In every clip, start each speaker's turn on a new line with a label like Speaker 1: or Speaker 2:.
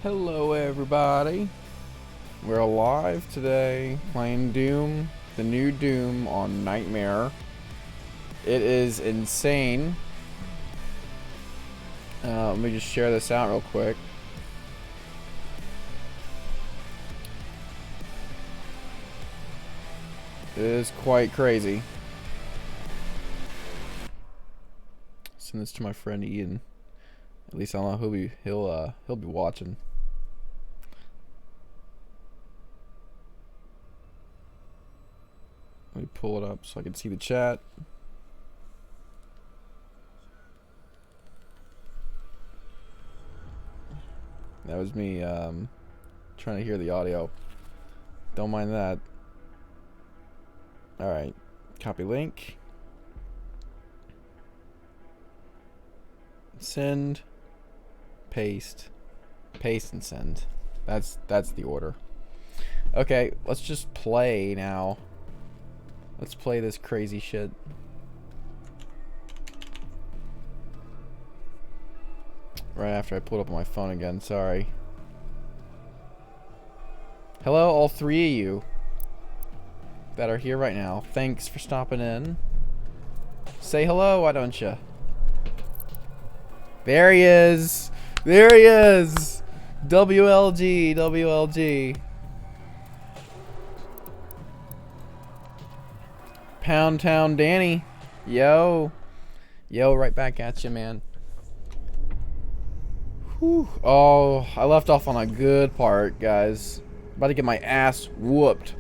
Speaker 1: Hello everybody. We're alive today playing Doom, the new Doom on Nightmare. It is insane. Let me just share this out real quick. It is quite crazy. Send this to my friend Ian. At least I don't know he'll be watching. Let me pull it up so I can see the chat. That was me trying to hear the audio. Don't mind that. Alright. Copy link. Send. Paste. Paste and send. That's the order. Okay, let's just play now. Let's play this crazy shit. Right after I pulled up on my phone again, sorry. Hello, all three of you that are here right now. Thanks for stopping in. Say hello, why don't you? There he is! There he is! WLG, WLG. Pound Town Danny. Yo. Yo, right back at you, man. Whew. Oh, I left off on a good part, guys. About to get my ass whooped.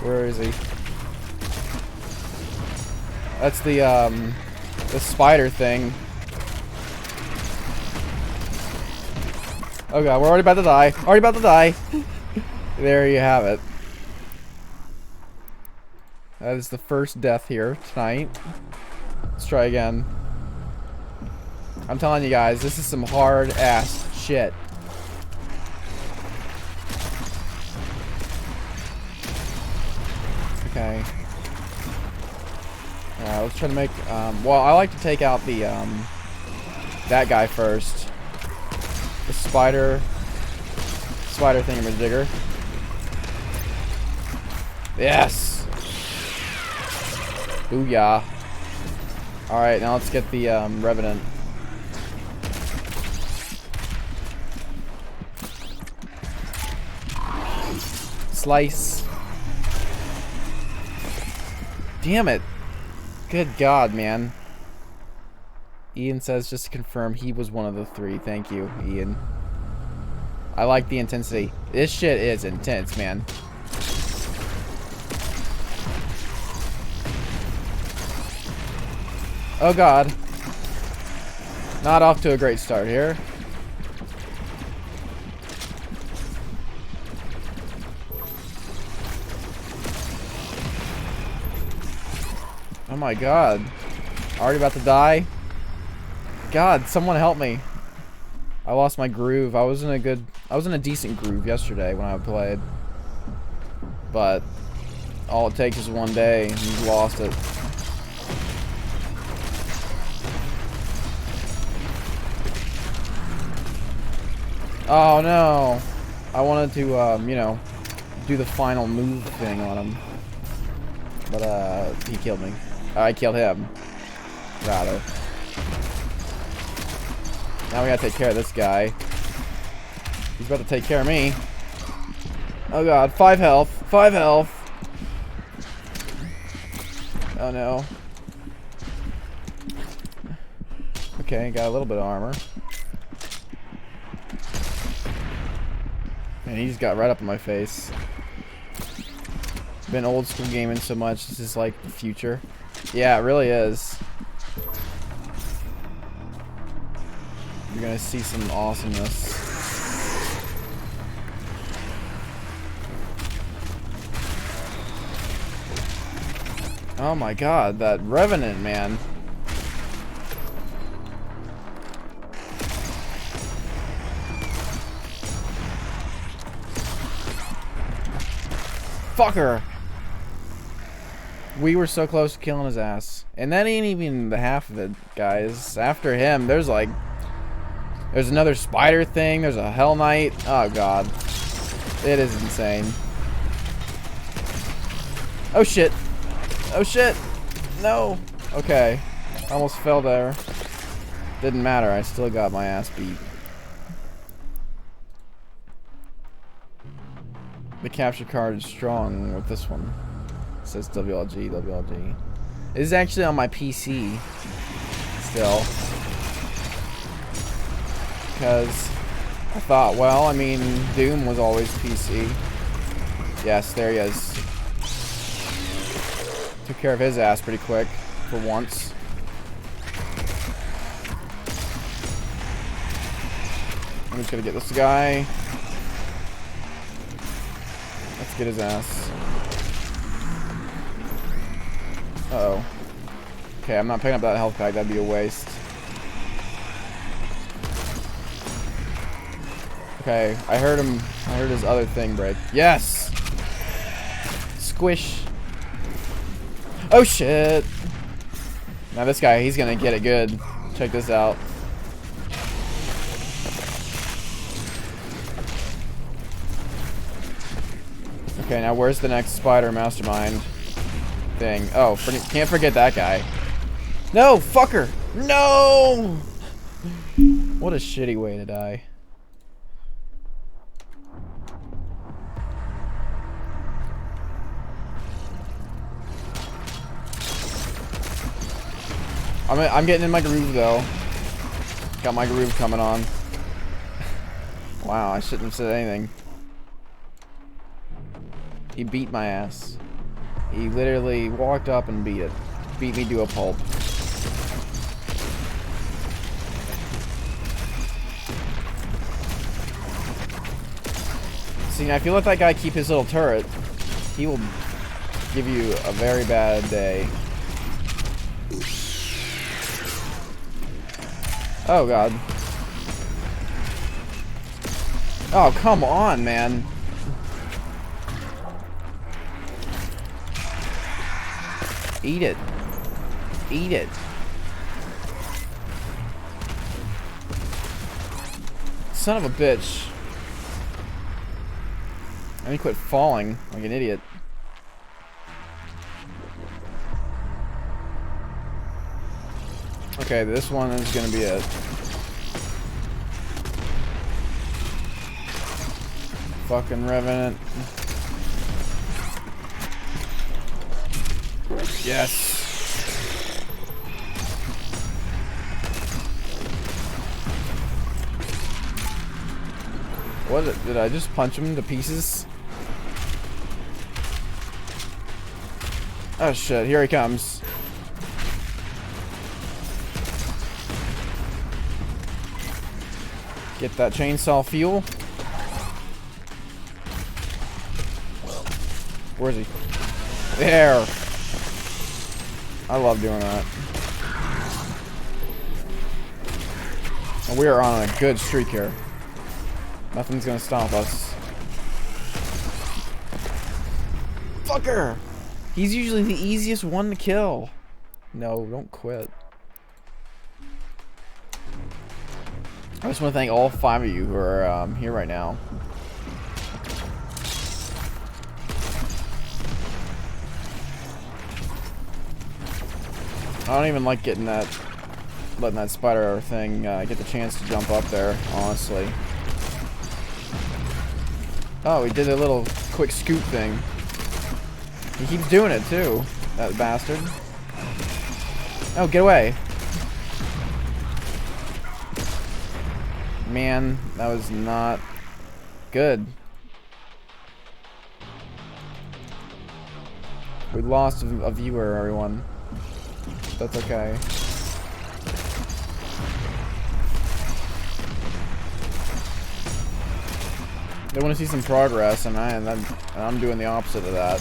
Speaker 1: Where is he? That's the spider thing. Oh god, we're already about to die. Already about to die. There you have it. That is the first death here tonight. Let's try again. I'm telling you guys, this is some hard ass shit. Okay. Let's try to make, well, I like to take out the, that guy first. The spider thingamajigger. Yes! Booyah. Alright, now let's get the, Revenant. Slice. Damn it. Good God, man. Ian says, just to confirm, he was one of the three. Thank you, Ian. I like the intensity. This shit is intense, man. Oh god. Not off to a great start here. Oh my god. Already about to die? God, someone help me. I lost my groove. I was in a decent groove yesterday when I played. But all it takes is one day and you've lost it. Oh no. I wanted to you know, do the final move thing on him. But he killed me. I killed him. Rather. Now we gotta take care of this guy. He's about to take care of me. Oh god, 5 health. 5 health. Oh no. Okay, got a little bit of armor. And he just got right up in my face. Been old school gaming so much, this is like the future. Yeah, it really is. You're gonna see some awesomeness. Oh my god, that Revenant, man. Fucker! We were so close to killing his ass. And that ain't even the half of it, guys. After him, there's like... There's another spider thing. There's a Hell Knight. Oh, God. It is insane. Oh, shit. Oh, shit. No. Okay. I almost fell there. Didn't matter. I still got my ass beat. The capture card is strong with this one. It says WLG, WLG. This is actually on my PC still. Because I thought, well, I mean, Doom was always PC. Yes, there he is. Took care of his ass pretty quick, for once. I'm just gonna get this guy. Let's get his ass. Uh-oh. Okay, I'm not picking up that health pack. That'd be a waste. Okay, I heard him. I heard his other thing break. Yes! Squish. Oh, shit. Now this guy, he's gonna get it good. Check this out. Okay, now where's the next spider mastermind thing? Oh, can't forget that guy. No, fucker! No! What a shitty way to die. I'm getting in my groove though. Got my groove coming on. Wow, I shouldn't have said anything. He beat my ass. He literally walked up and beat it. Beat me to a pulp. See, now if you let that guy keep his little turret, he will give you a very bad day. Oh, God. Oh, come on, man. Eat it. Eat it. Son of a bitch. I need to quit falling like an idiot. Okay, this one is gonna be it. Fucking Revenant. Yes. What? Did I just punch him to pieces? Oh shit! Here he comes. Get that chainsaw fuel. Where is he? There. I love doing that. And we are on a good streak here. Nothing's gonna stop us. Fucker! He's usually the easiest one to kill. No, don't quit. I just want to thank all 5 of you who are here right now. I don't even like letting that spider thing get the chance to jump up there, honestly. Oh, he did a little quick scoop thing. He keeps doing it too, that bastard. Oh, get away. Man, that was not good. We lost a viewer, everyone. That's okay. They want to see some progress, and I'm doing the opposite of that.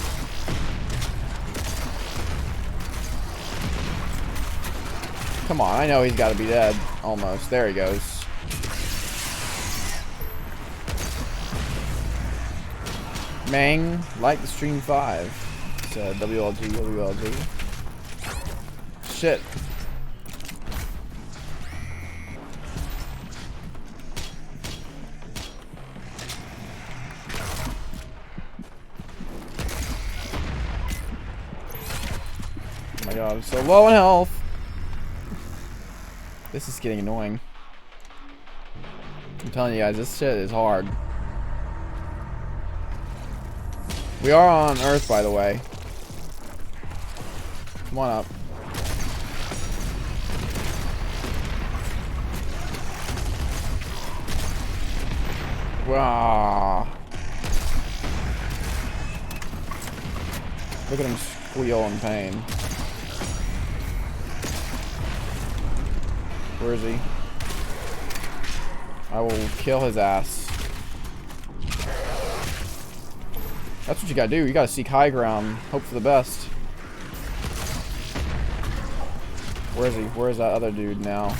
Speaker 1: Come on, I know he's got to be dead. Almost. There he goes. Mang, like the stream 5. Said WLG, WLG. Shit. Oh my god, I'm so low in health. This is getting annoying. I'm telling you guys, this shit is hard. We are on Earth, by the way. Come on up. Wow. Look at him squeal in pain. Where is he? I will kill his ass. That's what you gotta do. You gotta seek high ground. Hope for the best. Where is he? Where is that other dude now?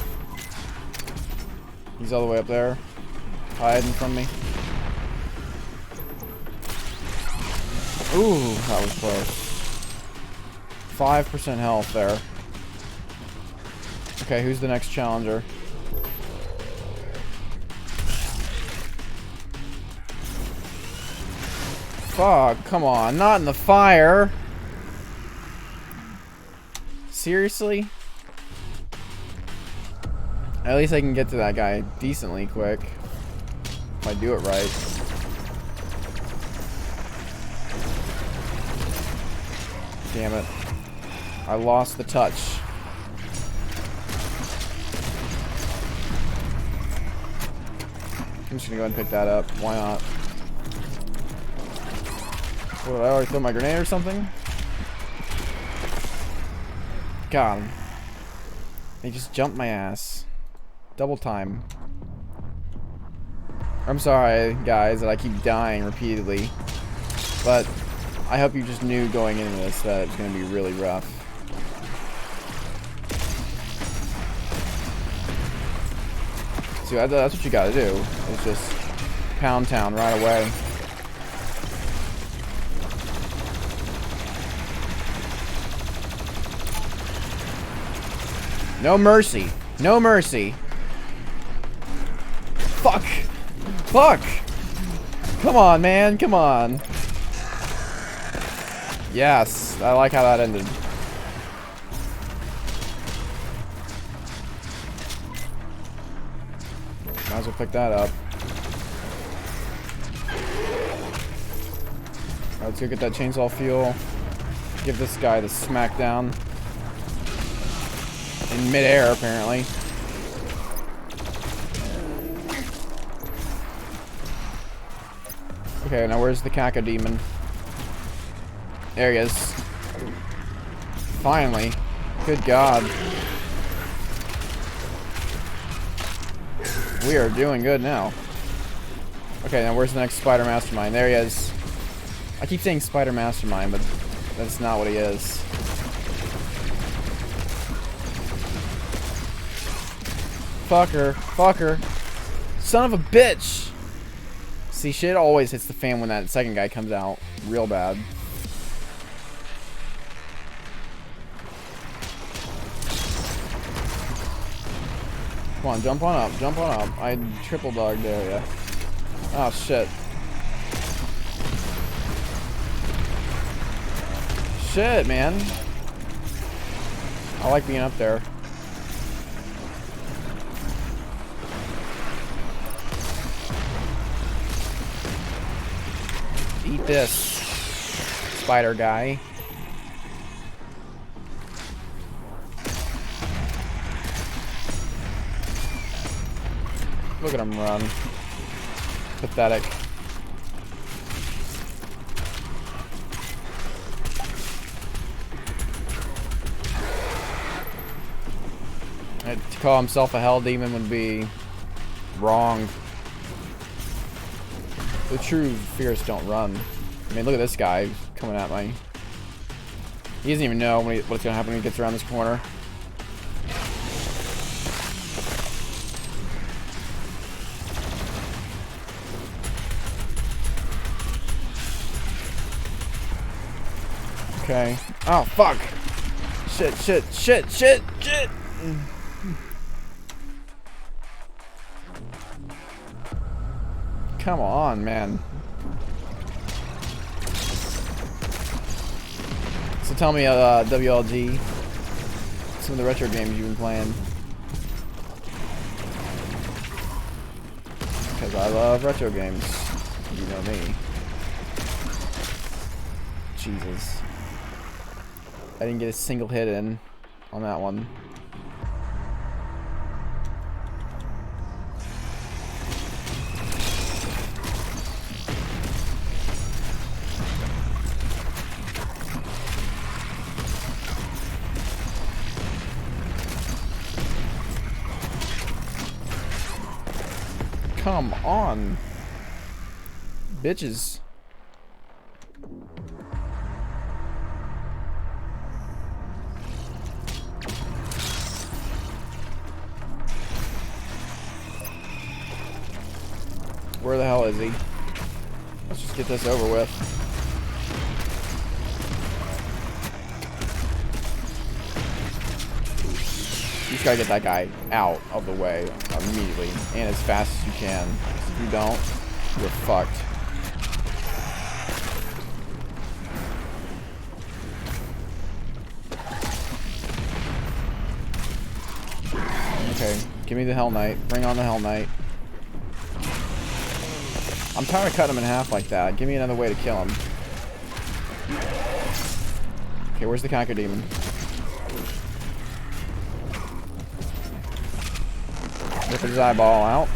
Speaker 1: He's all the way up there. Hiding from me. Ooh, that was close. 5% health there. Okay, who's the next challenger? Fuck, come on, not in the fire. Seriously? At least I can get to that guy decently quick. If I do it right. Damn it. I lost the touch. I'm just gonna go ahead and pick that up. Why not? What, did I already throw my grenade or something? Got him. He just jumped my ass. Double time. I'm sorry, guys, that I keep dying repeatedly. But I hope you just knew going into this that it's going to be really rough. See, that's what you got to do. It's just pound town right away. No mercy. No mercy. Fuck. Fuck. Come on, man. Come on. Yes. I like how that ended. Might as well pick that up. Alright, let's go get that chainsaw fuel. Give this guy the smackdown. In midair, apparently. Okay, now where's the Caca demon? There he is. Finally. Good God. We are doing good now. Okay, now where's the next Spider Mastermind? There he is. I keep saying Spider Mastermind, but that's not what he is. Fucker. Fucker. Son of a bitch! See, shit always hits the fan when that second guy comes out. Real bad. Come on, jump on up. Jump on up. I triple dogged area. Oh, shit. Shit, man. I like being up there. Eat this, spider guy. Look at him run. Pathetic. To call himself a hell demon would be wrong. The true fierce don't run. I mean, look at this guy coming at me. He doesn't even know what's going to happen when he gets around this corner. Okay. Oh, fuck. Shit, shit, shit, shit, shit. Come on, man. So tell me, WLG, some of the retro games you've been playing. Because I love retro games. You know me. Jesus. I didn't get a single hit in on that one. Come on. Bitches. Where the hell is he? Let's just get this over with. You just gotta get that guy out of the way immediately and as fast as you can. If you don't, you're fucked. Okay, give me the Hell Knight. Bring on the Hell Knight. I'm tired of cutting him in half like that. Give me another way to kill him. Okay, where's the Conquer Demon? Rip his eyeball out.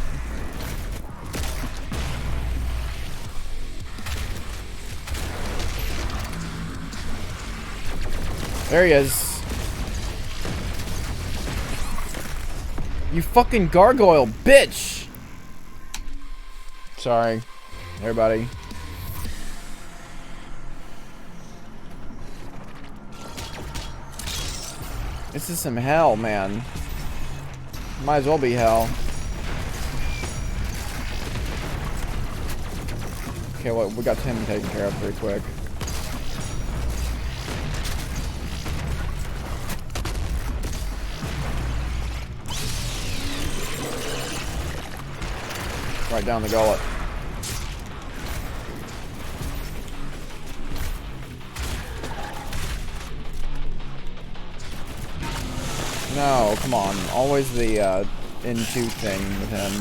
Speaker 1: There he is. You fucking gargoyle, bitch! Sorry, everybody. This is some hell, man. Might as well be hell. Okay, well, we got him taken care of pretty quick. Right down the gullet. No, come on. Always the into thing with him.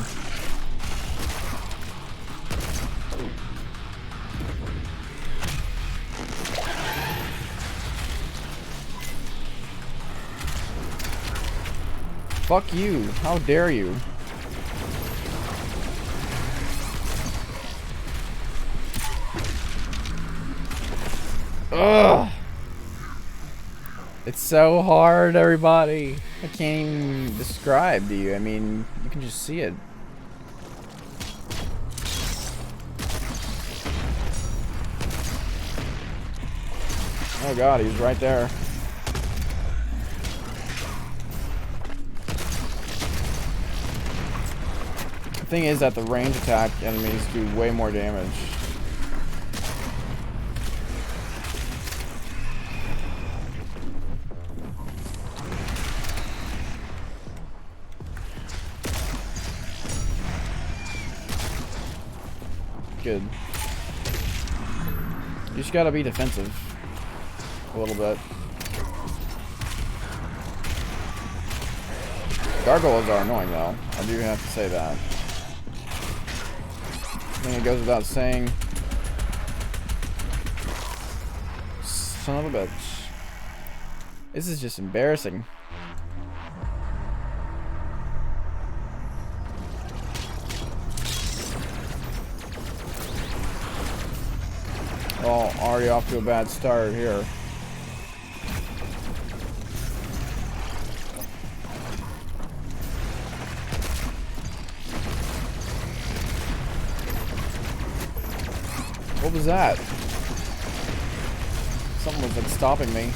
Speaker 1: Fuck you. How dare you? Ugh. It's so hard, everybody. I can't even describe to you. I mean, you can just see it. Oh god, he's right there. The thing is that the range attack enemies do way more damage. Good. You just gotta be defensive. A little bit. Gargoyles are annoying though. I do have to say that. I think it goes without saying. Son of a bitch. This is just embarrassing. Well, already off to a bad start here. What was that? Something was like stopping me.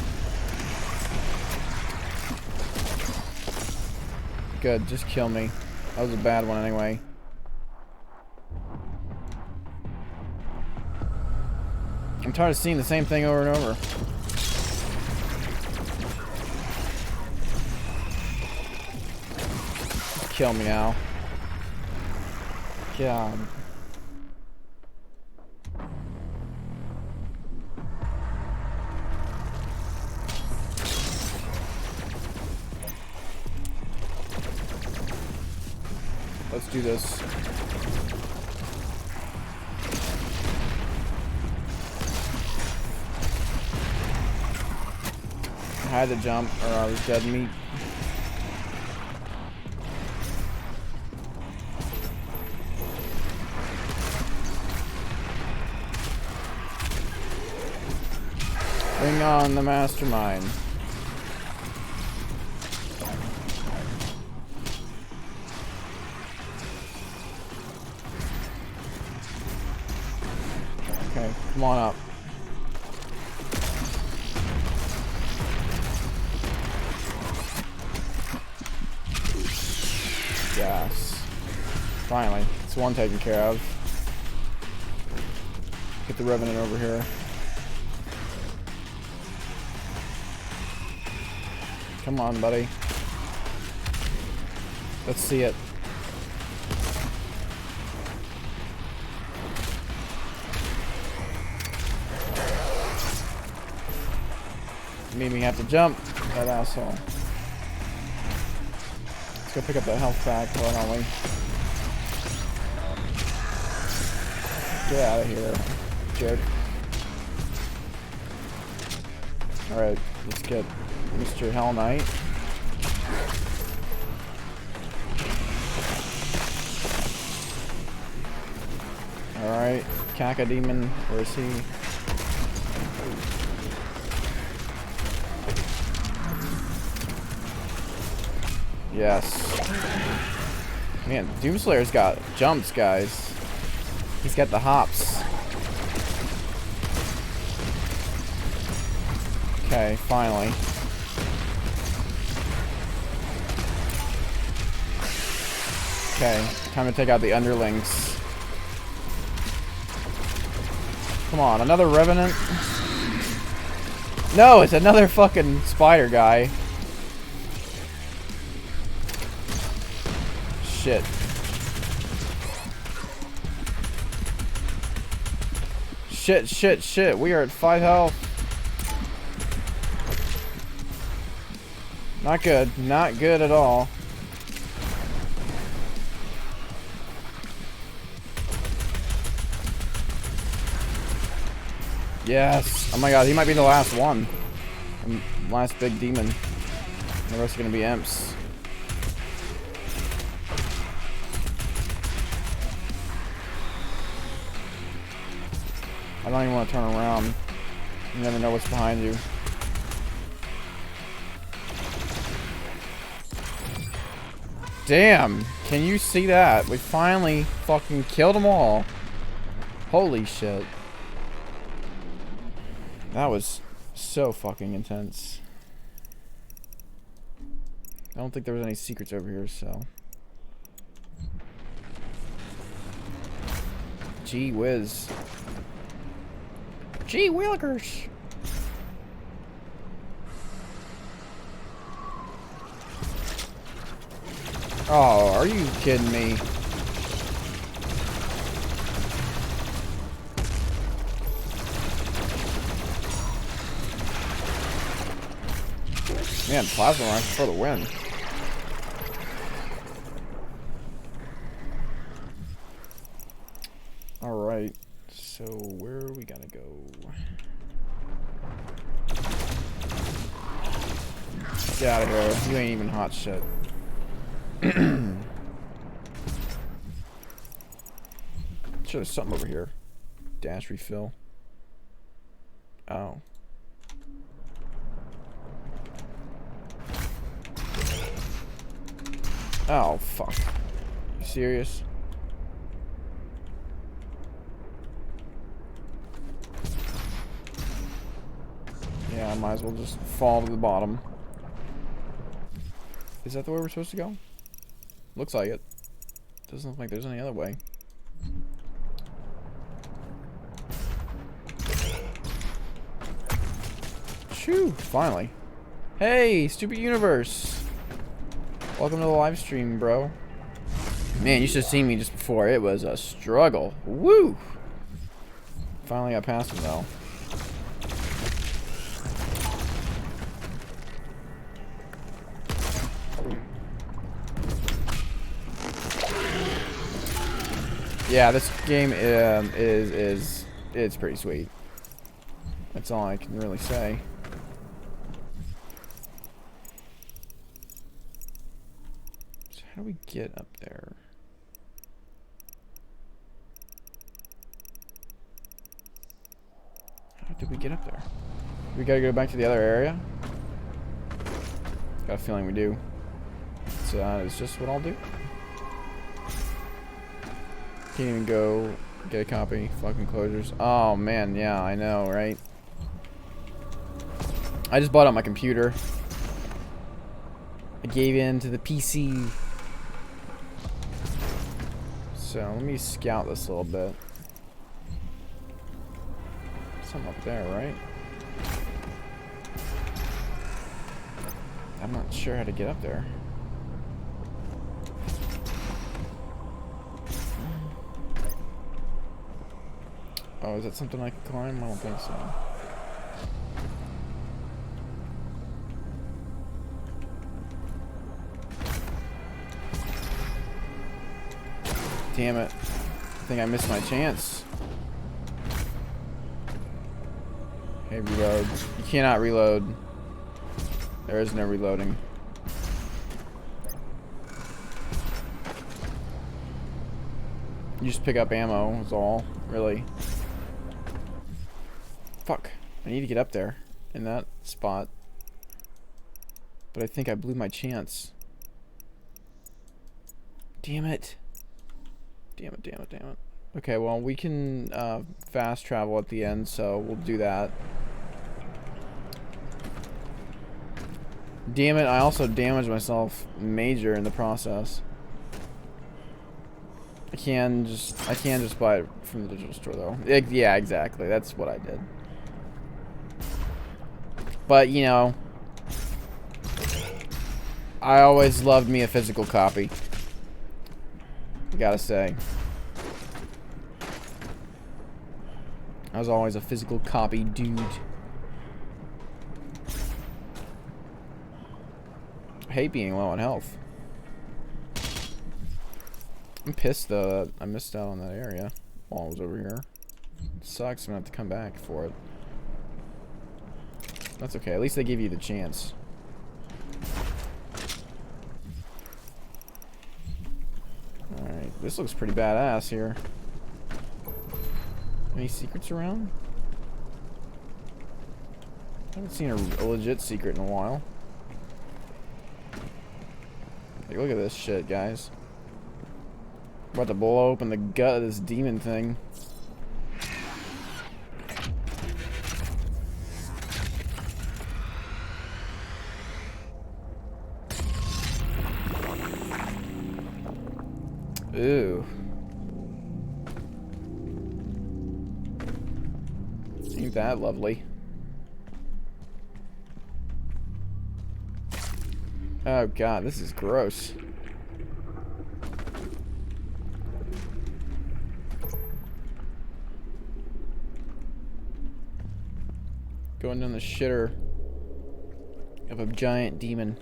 Speaker 1: Good, just kill me. That was a bad one anyway. I'm tired of seeing the same thing over and over. kill me now. God. Let's do this. I had to jump or I was dead meat. Bring on the mastermind. Okay, come on up. Yes. Finally. It's one taken care of. Get the Revenant over here. Come on, buddy. Let's see it. Made me have to jump. That asshole. Let's go pick up that health pack, why don't we? Get out of here, jerk. Alright, let's get Mr. Hell Knight. Alright, Cacodemon, where is he? Yes. Man, Doomslayer's got jumps, guys. He's got the hops. Okay, finally. Okay, time to take out the underlings. Come on, another Revenant? No, it's another fucking spider guy. Shit. Shit. We are at 5 health. Not good. Not good at all. Yes. Oh my god, he might be the last one. Last big demon. The rest are gonna be imps. I don't even want to turn around. You never know what's behind you. Damn! Can you see that? We finally fucking killed them all. Holy shit. That was so fucking intense. I don't think there was any secrets over here, so. Gee whiz. Gee willikers. Oh, are you kidding me? Man, plasma rifle for the win. Alright, so where are we gonna go? Get out of here. You ain't even hot shit. Sure, there's something over here. Dash refill. Oh. Oh, fuck. You serious? Yeah, I might as well just fall to the bottom. Is that the way we're supposed to go? Looks like it. Doesn't look like there's any other way. Shoo! Finally. Hey, stupid universe! Welcome to the live stream, bro. Man, you should have seen me just before. It was a struggle. Woo! Finally got past him, though. Yeah, this game it's pretty sweet. That's all I can really say. So how do we get up there? How did we get up there? We gotta go back to the other area? Got a feeling we do. So it's just what I'll do. Can't even go get a copy. Fucking closures. Oh man, yeah, I know, right? I just bought it on my computer. I gave in to the PC. So let me scout this a little bit. Something up there, right? I'm not sure how to get up there. Oh, is that something I can climb? I don't think so. Damn it. I think I missed my chance. Hey, reload. You cannot reload. There is no reloading. You just pick up ammo, is all, really. Fuck. I need to get up there in that spot. But I think I blew my chance. Damn it. Damn it, damn it, damn it. Okay, well, we can fast travel at the end, so we'll do that. Damn it, I also damaged myself major in the process. I can just buy it from the digital store, though. Yeah, exactly. That's what I did. But, you know, I always loved me a physical copy. I gotta say. I was always a physical copy dude. I hate being low on health. I'm pissed though that I missed out on that area while I was over here. It sucks. I'm gonna have to come back for it. That's okay. At least they give you the chance. Alright, this looks pretty badass here. Any secrets around? I haven't seen a legit secret in a while. Like, look at this shit, guys. I'm about to blow open the gut of this demon thing. Ooh. Ain't that lovely? Oh god, this is gross. Going down the shitter of a giant demon.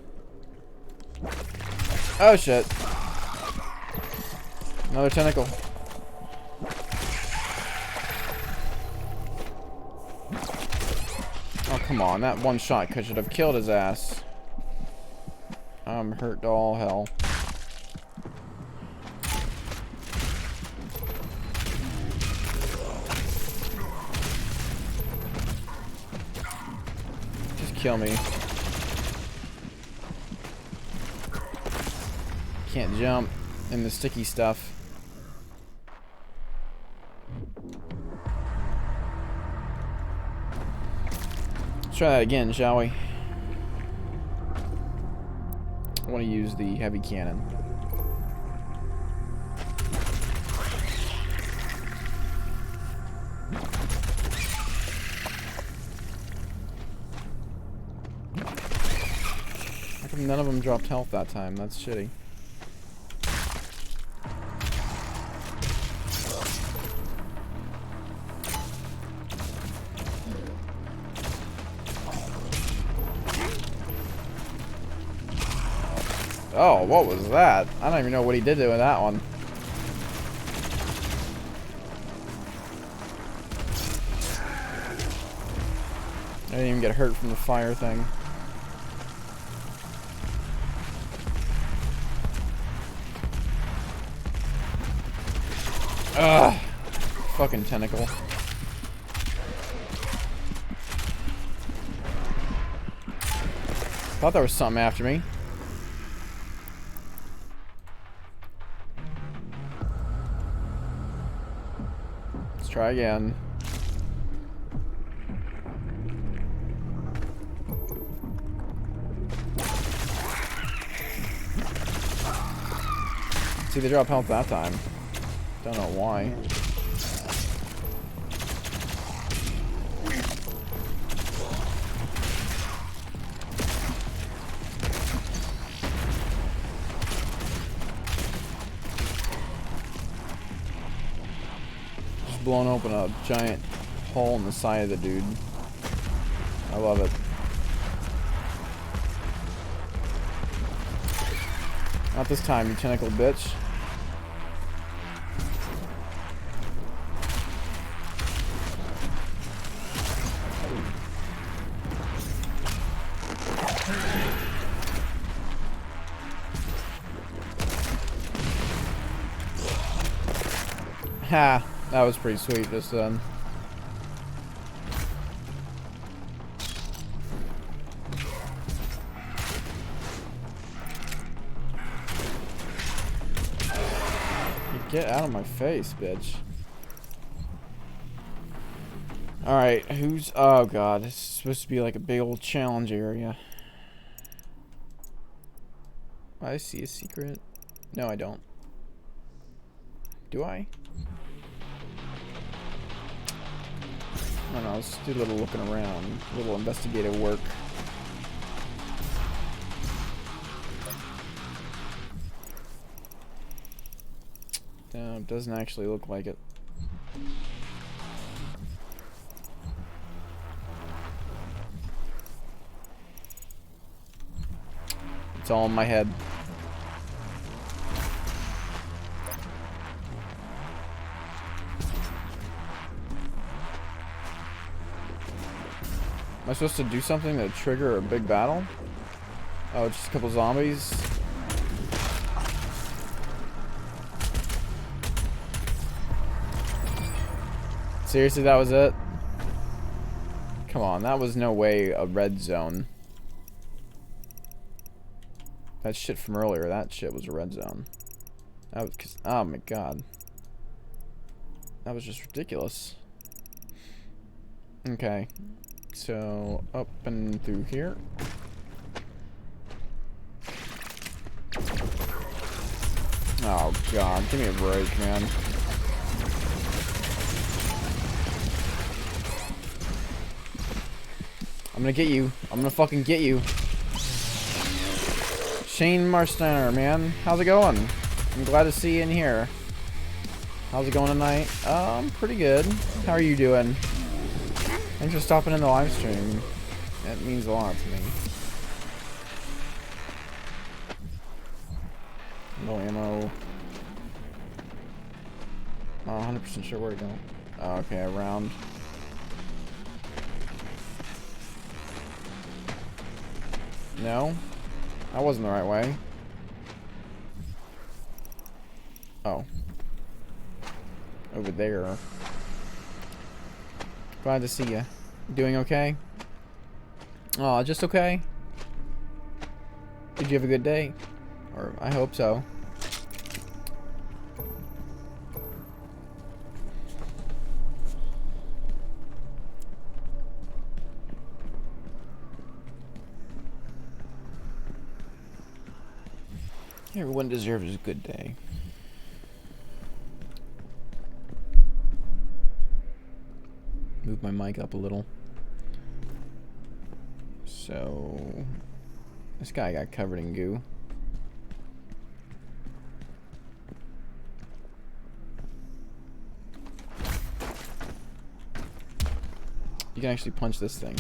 Speaker 1: Oh shit. Another tentacle. Oh, come on. That one shot should have killed his ass. I'm hurt to all hell. Just kill me. Can't jump in the sticky stuff. Let's try that again, shall we? I want to use the heavy cannon. How come none of them dropped health that time? That's shitty. Oh, what was that? I don't even know what he did with that one. I didn't even get hurt from the fire thing. Ugh. Fucking tentacle. Thought there was something after me. Let's try again. See, they drop health that time. Don't know why. Just blown open a giant hole in the side of the dude. I love it. Not this time, you tentacle bitch. Ha! That was pretty sweet just then. Get out of my face, bitch. Alright, who's... Oh, God. This is supposed to be like a big old challenge area. I see a secret. No, I don't. Do I? I don't know. Let's do a little looking around. A little investigative work. It doesn't actually look like it. It's all in my head. Am I supposed to do something to trigger a big battle? Oh, just a couple zombies. Seriously, that was it? Come on, that was no way a red zone. That shit from earlier, that shit was a red zone. That was, oh my god. That was just ridiculous. Okay. So, up and through here. Oh god, give me a break, man. I'm gonna get you. I'm gonna fucking get you. Shane Marsteiner, man. How's it going? I'm glad to see you in here. How's it going tonight? Pretty good. How are you doing? Thanks for stopping in the live stream. That means a lot to me. No ammo. Not 100% sure where to go. Oh, okay, around. No? That wasn't the right way. Oh. Over there. Glad to see you. Doing okay? Oh, just okay? Did you have a good day? Or, I hope so. Everyone deserves a good day. Move my mic up a little. So, this guy got covered in goo. You can actually punch this thing.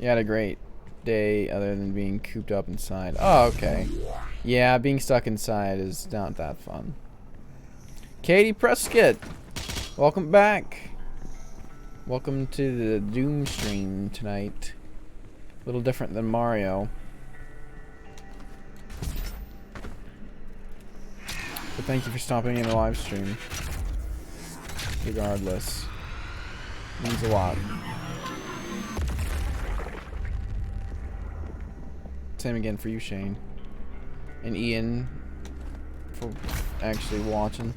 Speaker 1: You had a great day other than being cooped up inside. Oh, okay. Yeah, being stuck inside is not that fun. Katie Prescott, welcome back. Welcome to the Doom stream tonight. A little different than Mario. But thank you for stopping in the live stream. Regardless. Means a lot. Same again for you, Shane. And Ian for actually watching.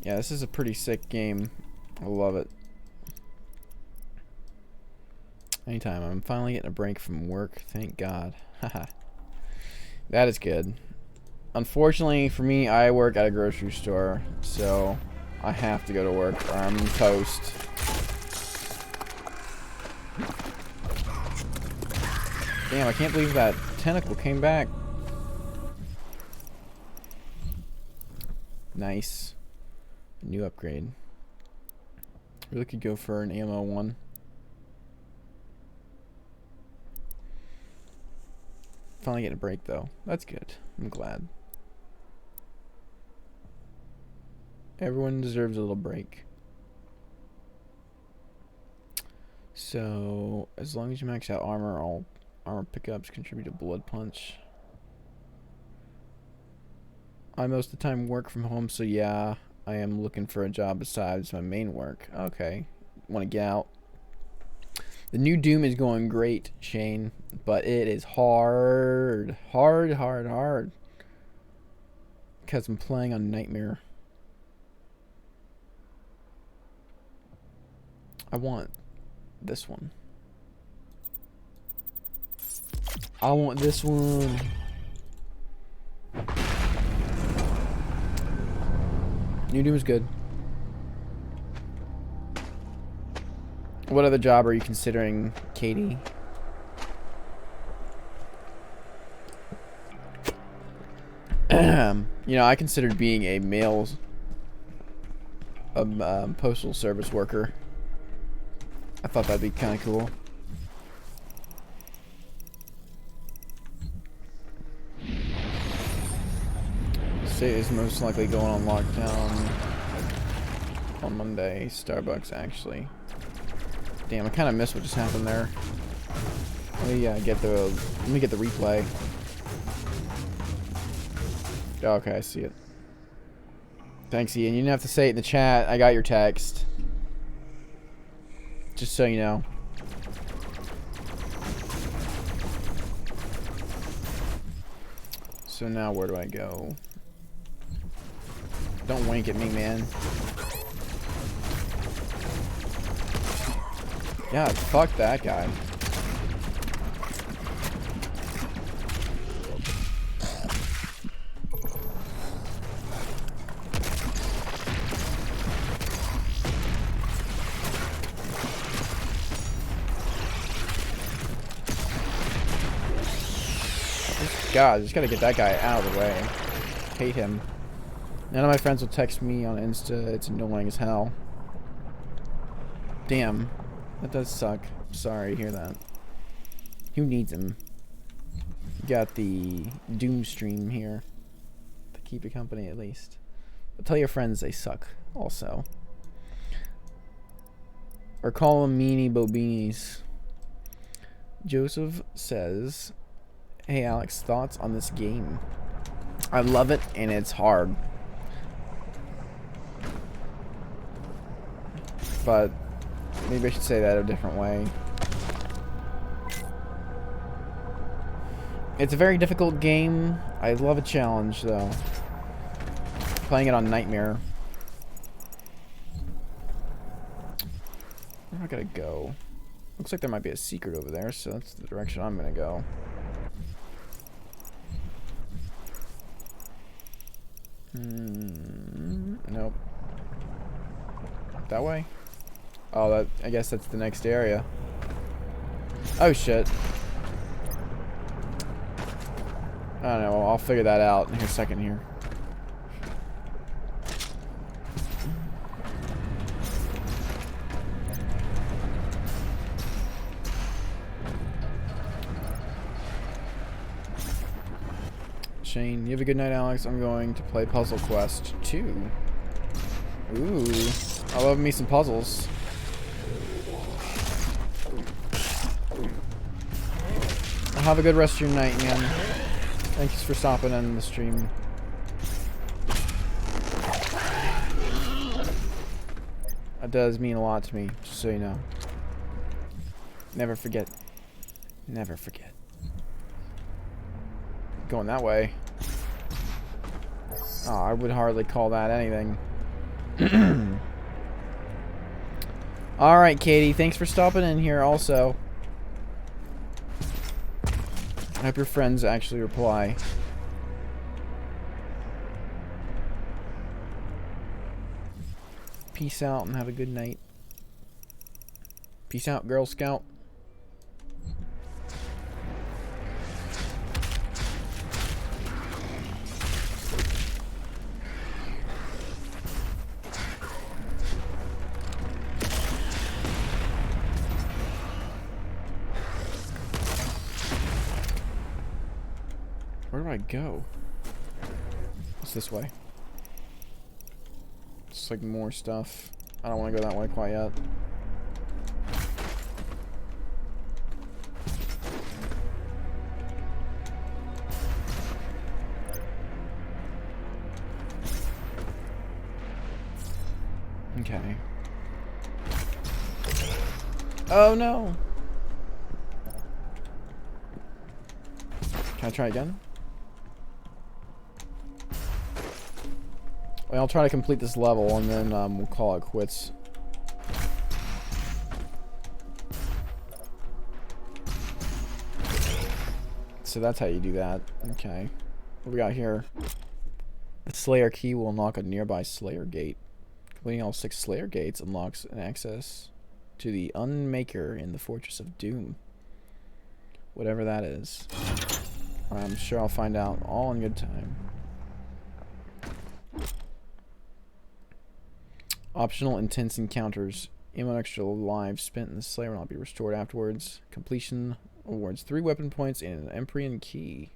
Speaker 1: Yeah, this is a pretty sick game. I love it. Anytime. I'm finally getting a break from work. Thank God. Haha. That is good. Unfortunately for me, I work at a grocery store, so I have to go to work or I'm toast. Damn, I can't believe that tentacle came back. Nice. New upgrade. Really could go for an ammo one. Finally getting a break though. That's good. I'm glad. Everyone deserves a little break. So, as long as you max out armor, all armor pickups contribute to blood punch. I most of the time work from home, so yeah, I am looking for a job besides my main work. Okay, want to get out. The new Doom is going great, Shane, but it is hard. Hard. Because I'm playing on Nightmare. I want this one. I want this one. New Doom is good. What other job are you considering, Katie? You know, I considered being a mail postal service worker. I thought that'd be kind of cool. State is most likely going on lockdown on Monday. Starbucks, actually. Damn, I kind of missed what just happened there. Let me get the replay. Okay, I see it. Thanks, Ian. You didn't have to say it in the chat. I got your text. Just so you know. So now where do I go? Don't wink at me, man. God, fuck that guy. God, just gotta get that guy out of the way. Hate him. None of my friends will text me on Insta. It's annoying as hell. Damn. That does suck. Sorry to hear that. Who needs him? Got the Doom stream here. To keep you company at least. But tell your friends they suck also. Or call them meanie bobinis. Joseph says, hey Alex, thoughts on this game? I love it and it's hard. But maybe I should say that a different way. It's a very difficult game. I love a challenge though. Playing it on Nightmare. Where am I gonna go? Looks like there might be a secret over there, so that's the direction I'm gonna go. Nope. That way? Oh, that, I guess that's the next area. Oh shit. I don't know, I'll figure that out in a second here. Shane, you have a good night, Alex. I'm going to play Puzzle Quest 2. Ooh, I love me some puzzles. Have a good rest of your night, man. Thanks for stopping in the stream. That does mean a lot to me, just so you know. Never forget. Never forget. Going that way. Oh, I would hardly call that anything. Alright, Katie. Thanks for stopping in here also. I hope your friends actually reply. Peace out and have a good night. Peace out, Girl Scout. Where do I go? It's this way. It's like more stuff. I don't want to go that way quite yet. Okay. Oh no! Can I try again? Well, I'll try to complete this level and then we'll call it quits. So that's how you do that. Okay. What we got here? The Slayer key will unlock a nearby Slayer gate. Completing all 6 Slayer gates unlocks an access to the Unmaker in the Fortress of Doom. Whatever that is. I'm sure I'll find out all in good time. Optional intense encounters. Ammo and extra lives spent in the Slayer will not be restored afterwards. Completion awards 3 weapon points and an Empryon key.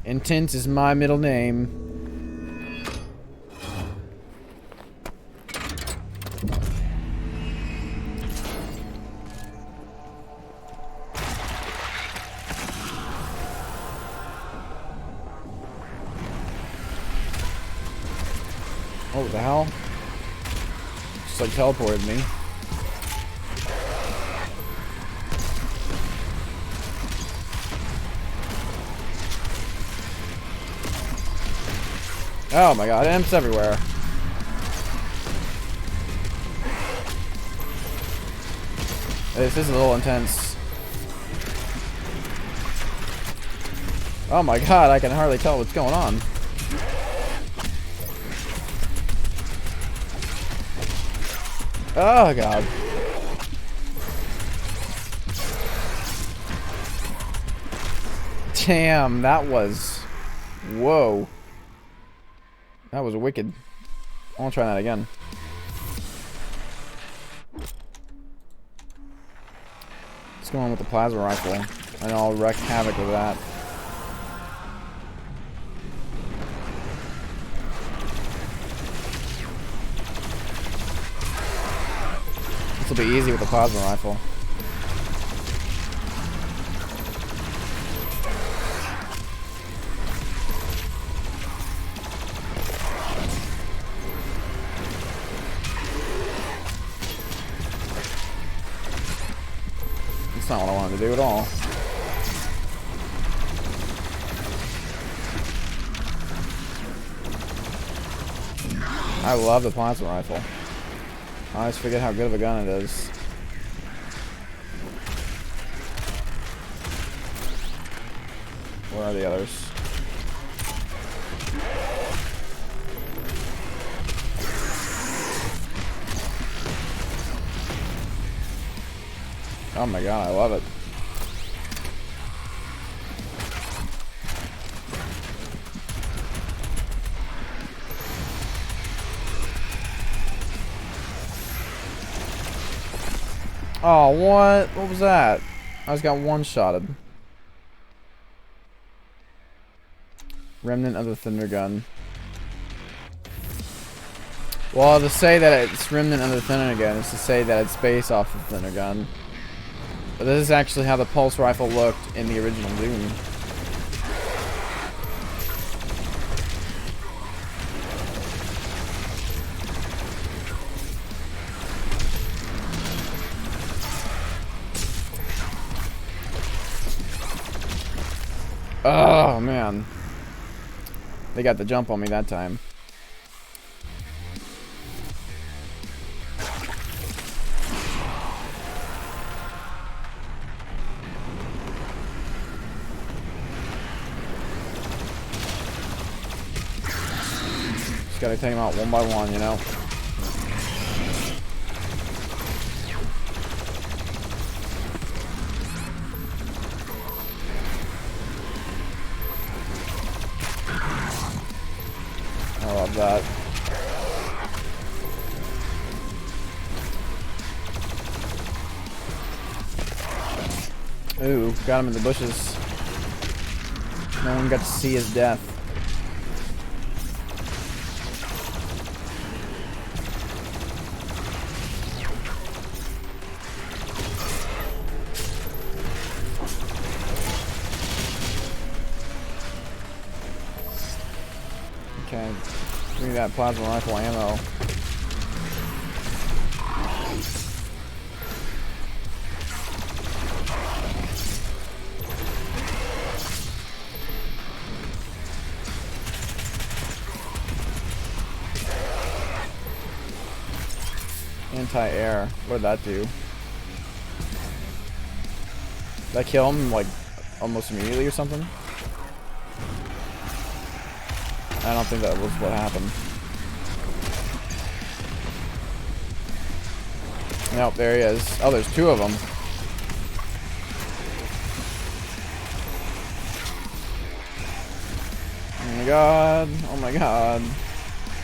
Speaker 1: Intense is my middle name. Oh, what the hell? Just like teleported me. Oh my god, imps everywhere. This is a little intense. Oh my god, I can hardly tell what's going on. Oh god. Damn, that was... Whoa. That was wicked. I want to try that again. Let's go on with the plasma rifle, and I'll wreak havoc with that. This will be easy with the plasma rifle. That's not what I wanted to do at all. I love the plasma rifle. I always forget how good of a gun it is. Where are the others? Oh my god, I love it. Oh, what? What was that? I just got one-shotted. Remnant of the Thunder Gun. Well, to say that it's Remnant of the Thunder Gun is to say that it's based off of Thunder Gun. But this is actually how the pulse rifle looked in the original Doom. Oh, man. They got the jump on me that time. Just gotta take them out one by one, you know? I love that. Ooh, got him in the bushes. No one got to see his death. Okay, give me that plasma rifle ammo. Anti-air. What did that do? Did that kill him like almost immediately or something? I don't think that was what happened. Nope, there he is. Oh, there's two of them. Oh my god. Oh my god.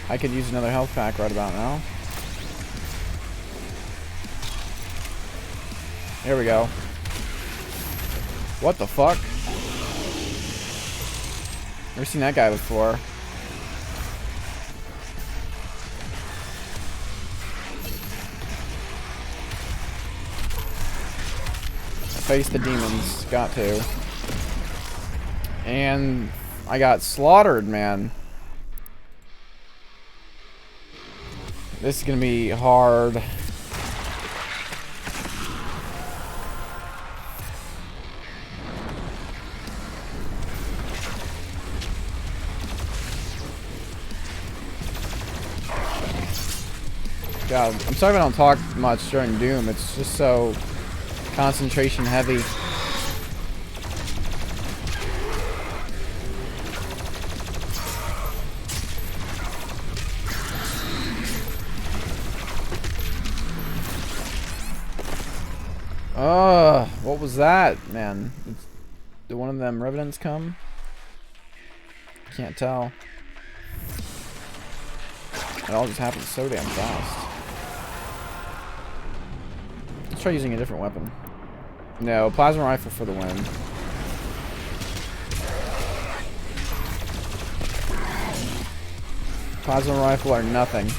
Speaker 1: I could use another health pack right about now. Here we go. What the fuck? Never seen that guy before. Face the demons. Got to. And I got slaughtered, man. This is gonna be hard. God, I'm sorry if I don't talk much during Doom. It's just so concentration heavy. What was that, man? Did one of them revenants come? Can't tell. It all just happens so damn fast. Let's try using a different weapon. No, plasma rifle for the win. Plasma rifle or nothing.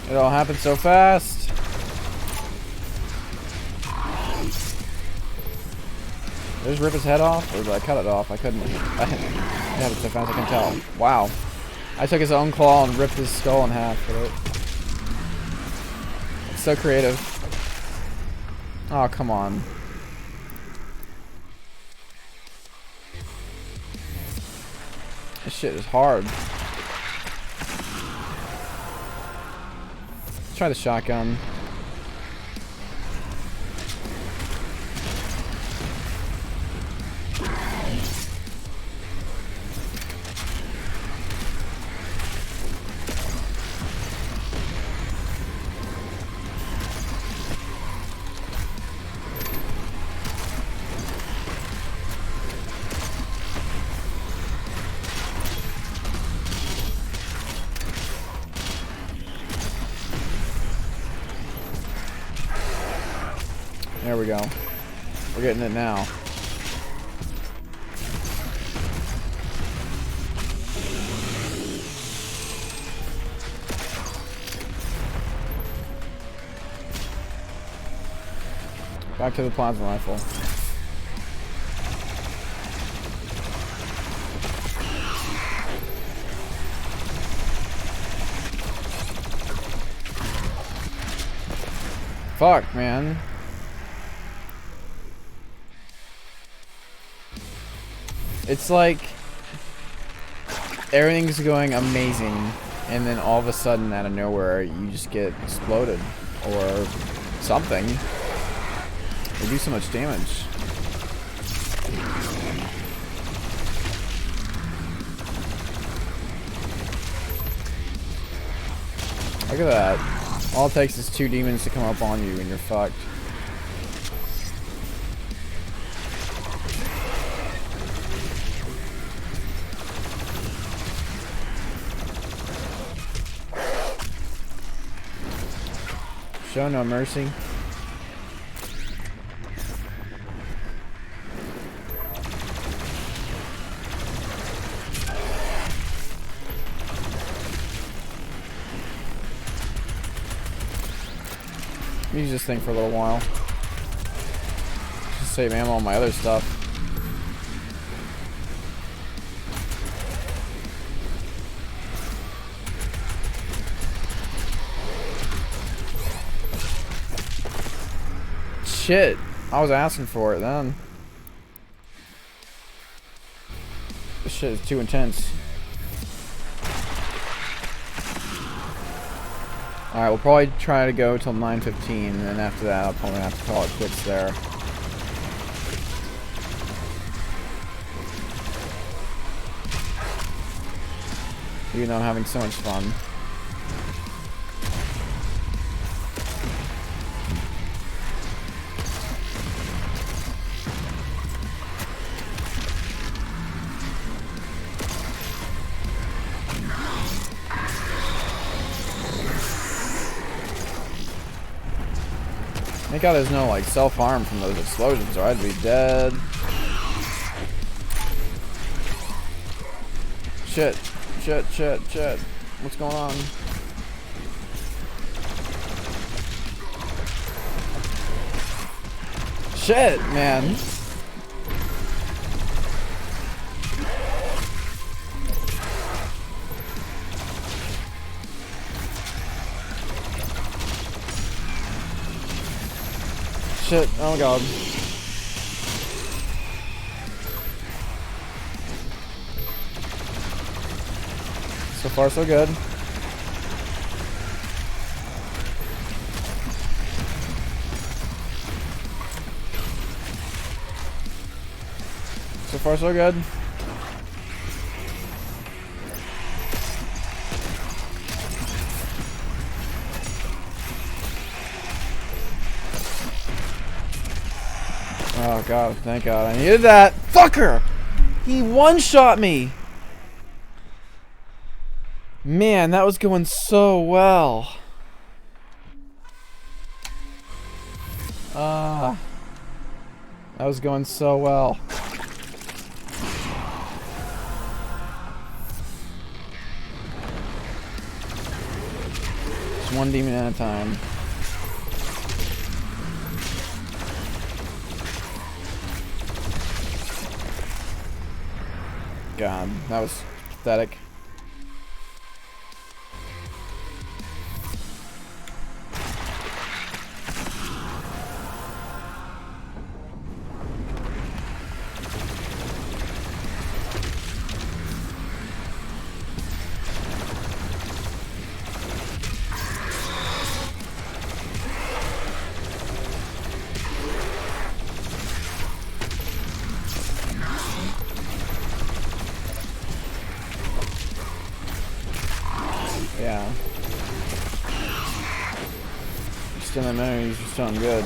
Speaker 1: It all happened so fast. Did I just rip his head off? Or did I cut it off? I couldn't. I had it so fast I can tell. Wow. I took his own claw and ripped his skull in half with it. It's so creative. Oh, come on. This shit is hard. Try the shotgun. There we go. We're getting it now. Back to the plasma rifle. Fuck, man. It's like everything's going amazing, and then all of a sudden, out of nowhere, you just get exploded or something. They do so much damage. Look at that. All it takes is 2 demons to come up on you and you're fucked. Show no mercy. Use this thing for a little while. Just save ammo on my other stuff. Shit, I was asking for it then. This shit is too intense. Alright, we'll probably try to go till 9:15, and then after that I'll probably have to call it quits there. Even though I'm having so much fun. Thank God there's no like self-harm from those explosions or I'd be dead. Shit. Shit. What's going on? Shit, man. Shit, oh my god. So far, so good. So far, so good. Oh god, thank god. I needed that. Fucker! He one-shot me! Man, that was going so well. That was going so well. Just one demon at a time. God, that was pathetic. Yeah. Just in the menus just sound good.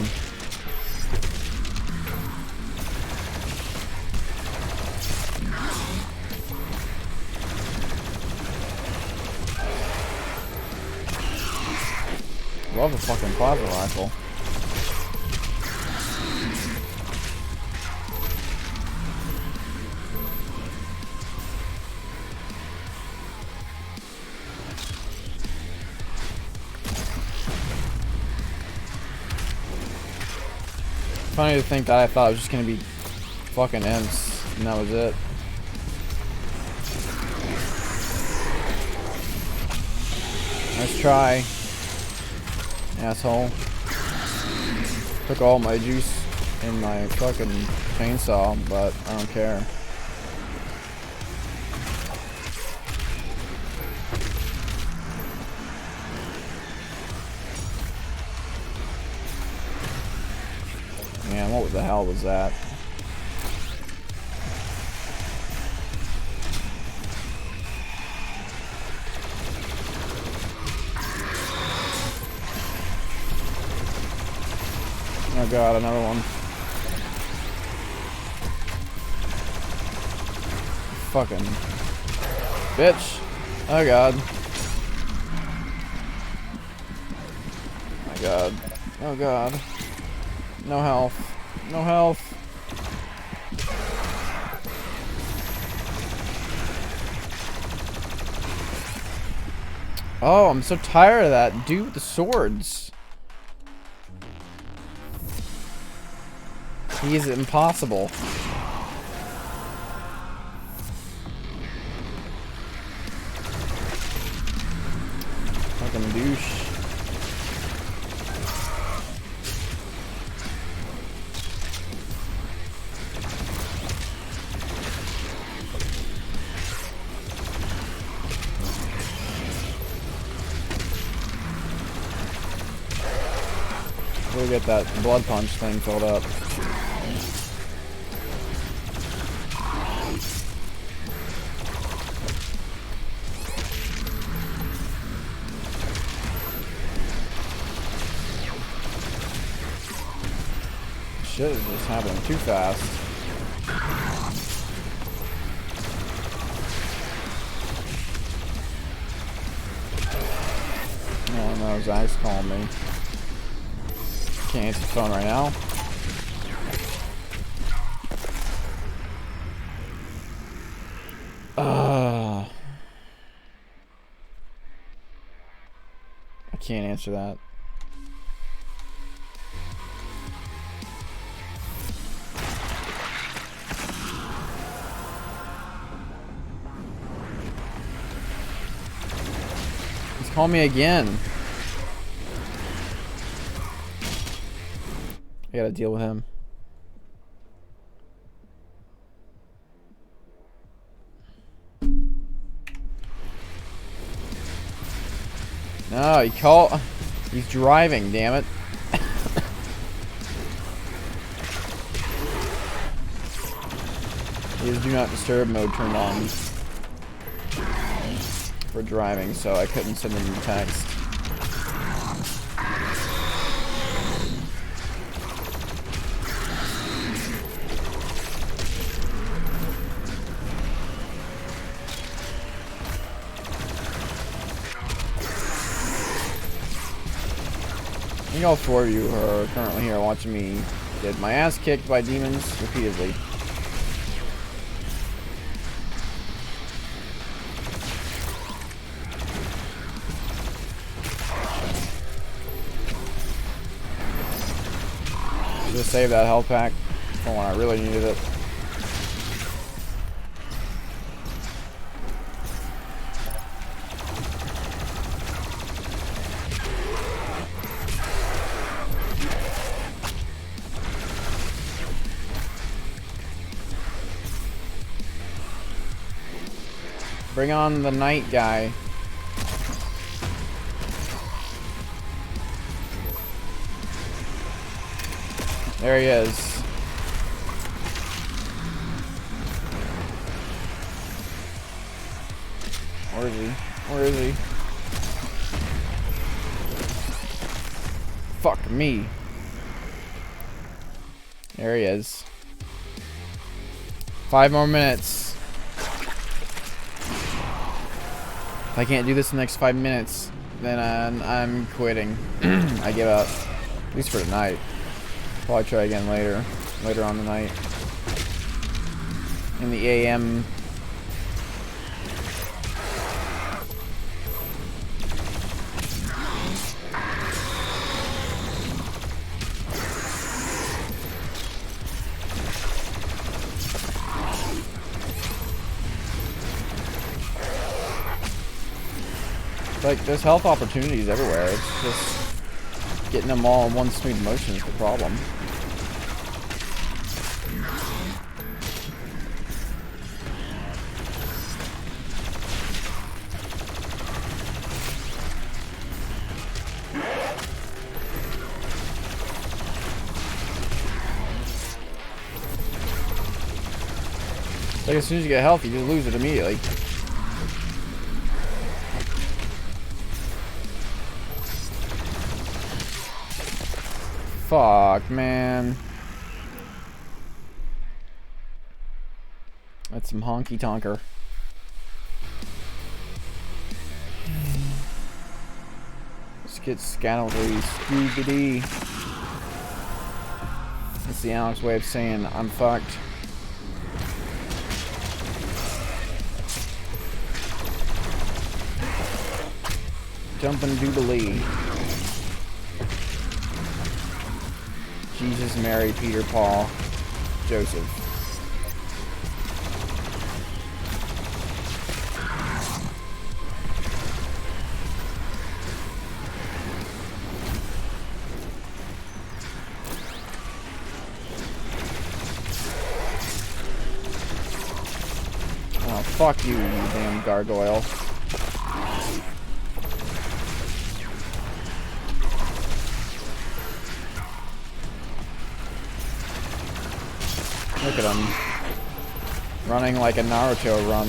Speaker 1: Love the fucking plasma rifle. Funny to think that I thought it was just gonna be fucking imps, and that was it. Nice try, asshole. Took all my juice in my fucking chainsaw, but I don't care. Man, what the hell was that? Oh god, another one. Fucking bitch. Oh god. My god. Oh god. No health. No health. Oh, I'm so tired of that dude with the swords. He is impossible. Fucking douche. We'll get that blood punch thing filled up. Shit is just happening too fast. Oh no, Zach's calling me. Can't answer the phone right now. I can't answer that. He's calling me again. I gotta deal with him. No, he called. He's driving, damn it. He has do not disturb mode turned on for driving, so I couldn't send him a text. I think all four of you are currently here watching me get my ass kicked by demons repeatedly. Just save that health pack for when I really needed it. Bring on the night guy. There he is. Where is he? Where is he? Fuck me. There he is. 5 more minutes. If I can't do this in the next 5 minutes, then I'm quitting. I give up. At least for tonight. Probably try again later on tonight. In the AM. Like, there's health opportunities everywhere. It's just getting them all in one smooth motion is the problem. Like, as soon as you get health, you just lose it immediately. Fuck, man. That's some honky tonker. Let's get scandalry, Scooby-Dee. That's the Alex way of saying I'm fucked. Jumping doodly. Jesus, Mary, Peter, Paul, Joseph. Oh, fuck you, you damn gargoyle. Look at him. Running like a Naruto run.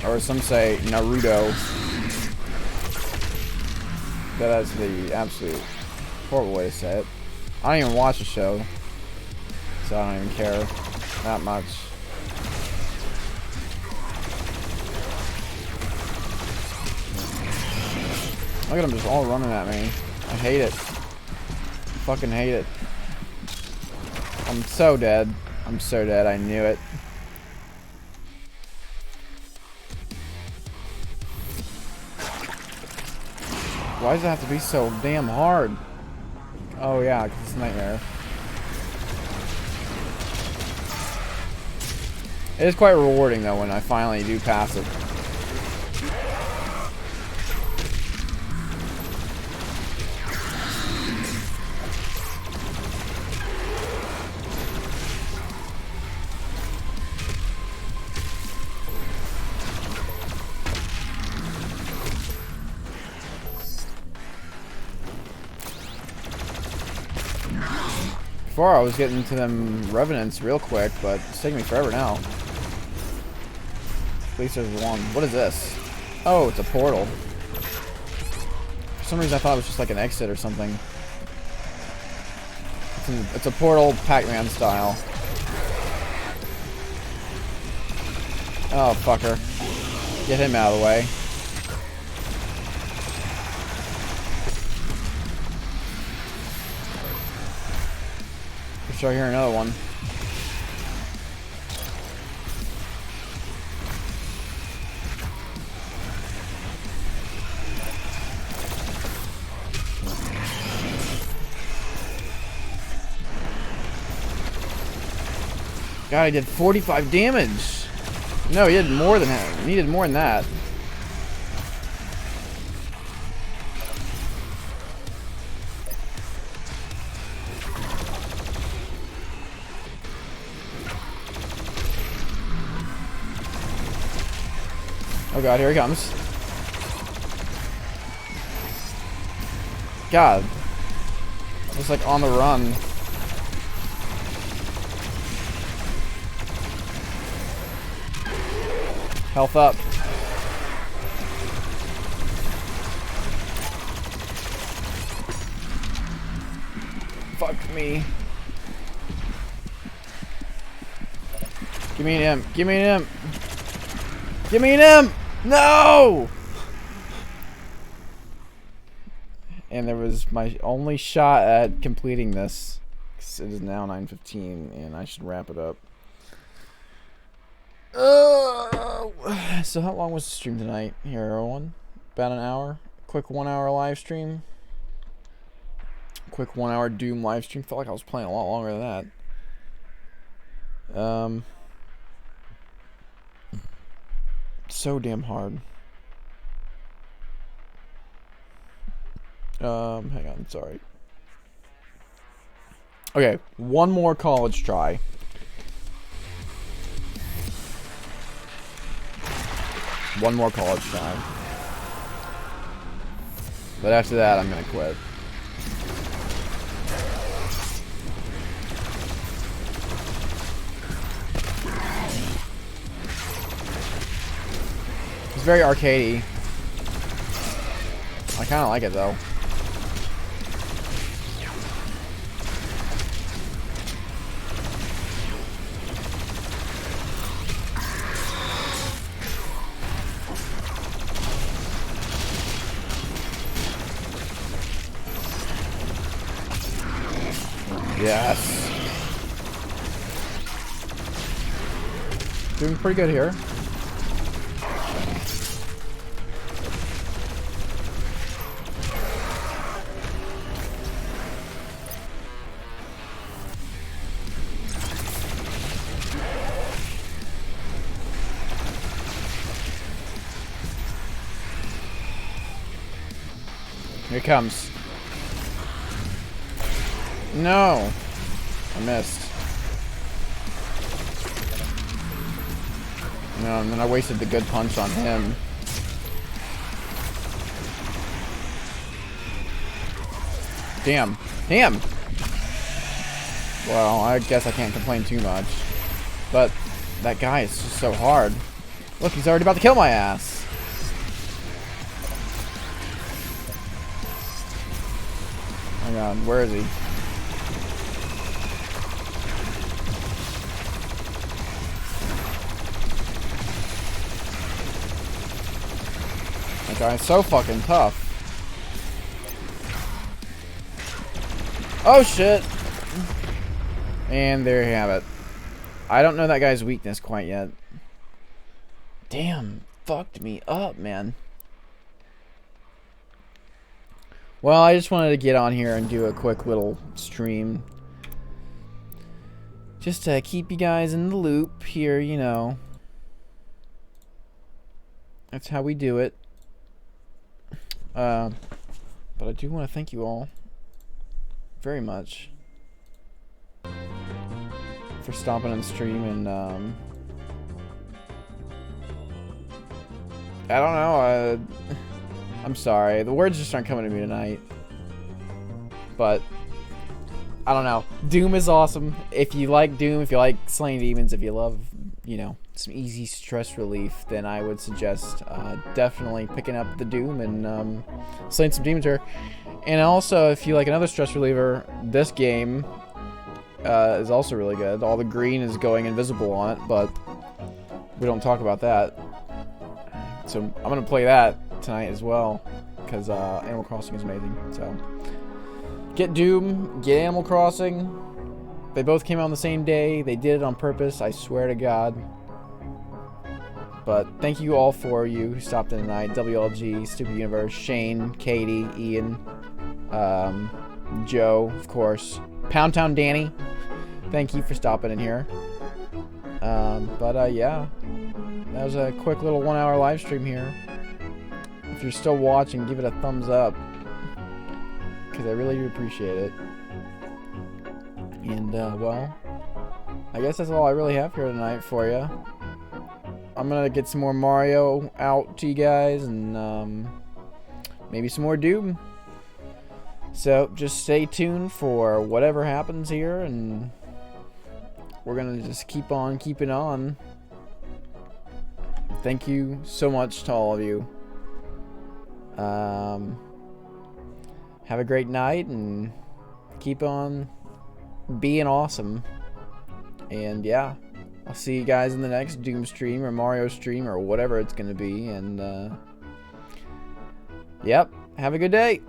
Speaker 1: Or some say Naruto. That's the absolute horrible way to say it. I don't even watch the show. So I don't even care that much. Look at them just all running at me. I hate it. Fucking hate it. I'm so dead. I'm so dead. I knew it. Why does it have to be so damn hard? Oh yeah, 'cause it's a nightmare. It is quite rewarding though when I finally do pass it. Before I was getting to them revenants real quick, but it's taking me forever now. At least there's one. What is this? Oh, it's a portal. For some reason I thought it was just like an exit or something. It's a portal, Pac-Man style. Oh, fucker. Get him out of the way. Sure, I hear another one. God, he did 45 damage. No, he did more than that. He needed more than that. Oh god, here he comes. God. Just like on the run. Health up. Fuck me. Give me an imp. Give me an imp. Give me an imp! No! And there was my only shot at completing this. It is now 9:15 and I should wrap it up. So how long was the stream tonight? Here, everyone. About an hour. Quick 1 hour live stream. Quick 1 hour Doom live stream. Felt like I was playing a lot longer than that. so damn hard. Hang on, sorry. Okay, one more college try. One more college try. But after that, I'm gonna quit. It's very arcadey. I kind of like it though. Yes. Doing pretty good here. Here it comes. No. I missed. No, and then I wasted the good punch on him. Damn. Damn! Well, I guess I can't complain too much. But that guy is just so hard. Look, he's already about to kill my ass. Hang on, where is he? That guy's so fucking tough. Oh shit! And there you have it. I don't know that guy's weakness quite yet. Damn, fucked me up, man. Well, I just wanted to get on here and do a quick little stream. Just to keep you guys in the loop here, you know. That's how we do it. But I do want to thank you all very much for stopping and stream and I don't know, I'm sorry, the words just aren't coming to me tonight, but I don't know. Doom is awesome. If you like Doom, if you like slaying demons, if you love, you know, some easy stress relief, then I would suggest definitely picking up the Doom and slaying some demons here. And also, if you like another stress reliever, this game is also really good. All the green is going invisible on it, but we don't talk about that. So I'm gonna play that tonight as well, because Animal Crossing is amazing. So get Doom, get Animal Crossing. They both came out on the same day. They did it on purpose, I swear to God. But thank you all for you who stopped in tonight. WLG, Stupid Universe, Shane, Katie, Ian, Joe, of course, Pound Town Danny. Thank you for stopping in here. Yeah, that was a quick little 1 hour live stream here. If you're still watching, give it a thumbs up, because I really do appreciate it. And well, I guess that's all I really have here tonight for you. I'm gonna get some more Mario out to you guys, and maybe some more Doom. So just stay tuned for whatever happens here, and we're gonna just keep on keeping on. Thank you so much to all of you. Have a great night, and keep on being awesome. And yeah, I'll see you guys in the next Doom stream or Mario stream or whatever it's gonna be. And yep, have a good day.